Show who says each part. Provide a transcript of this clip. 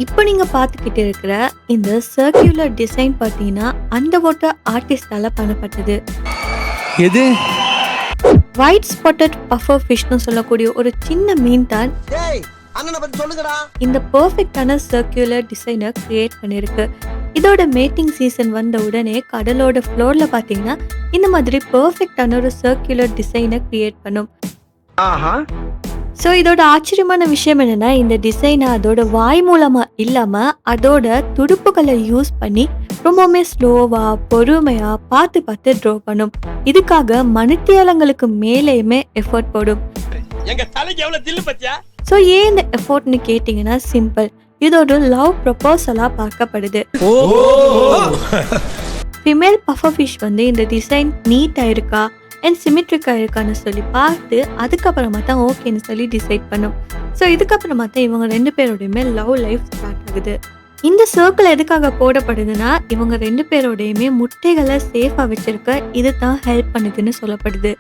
Speaker 1: இப்போ நீங்க பார்த்துக்கிட்டு இருக்கிற இந்த சர்க்குலர் டிசைன் பார்த்தீங்கன்னா, அண்டர் வாட்டர் ஆர்டிஸ்ட்டால பண்ணப்பட்டது.
Speaker 2: எது?
Speaker 1: ஒயிட் ஸ்பாட்டட் பஃபர் ஃபிஷ்னு சொல்லக்கூடிய ஒரு சின்ன மீன் தான்
Speaker 3: டேய் அண்ணனை பத்தி சொல்லுங்கடா.
Speaker 1: இந்த பெர்ஃபெக்ட்டான சர்க்குலர் டிசைனை கிரியேட் பண்ணியிருக்கு. இதோட மேட்டிங் சீசன் வந்த உடனே கடலோட ஃப்ளோர்ல பார்த்தீங்கன்னா, இந்த மாதிரி பெர்ஃபெக்ட்டான ஒரு சர்க்குலர் டிசைனை கிரியேட் பண்ணும்.
Speaker 3: ஆஹா.
Speaker 1: ஸோ இதோட ஆச்சரியமான விஷயம் என்னன்னா, இந்த டிசைனை அதோட வாய் மூலமா இல்லாம அதோட துடுப்புகளை யூஸ் பண்ணி ரொம்பவுமே ஸ்லோவா பொறுமையா பார்த்து பார்த்து ட்ரா பண்ணும். இதுக்காக மணித்தியாலங்களுக்கு மேலேயுமே எஃபோர்ட் போடும்.
Speaker 4: எங்க தலைக்கு எவ்வளவு தில்லு பத்தியா?
Speaker 1: ஸோ ஏன் இந்த எஃபோர்ட்னு கேட்டிங்கன்னா சிம்பிள். இதோட லவ் ப்ரொபோசலாக பார்க்கப்படுது. ஃபீமேல் பஃபர் ஃபிஷ் வந்து இந்த டிசைன் நீட்டாக இருக்கா அண்ட் சிமெட்ரிக்காக இருக்கான்னு சொல்லி பார்த்து அதுக்கப்புறமா தான் ஓகேன்னு சொல்லி டிசைட் பண்ணும். ஸோ இதுக்கப்புறமா தான் இவங்க 2 பேரோடையுமே லவ் லைஃப் ஸ்டார்ட் ஆகுது. இந்த சர்க்கிள் எதுக்காக போடப்படுதுன்னா, இவங்க 2 பேரோடையுமே முட்டைகளை சேஃபாக வச்சிருக்க இது தான் ஹெல்ப் பண்ணுதுன்னு சொல்லப்படுது.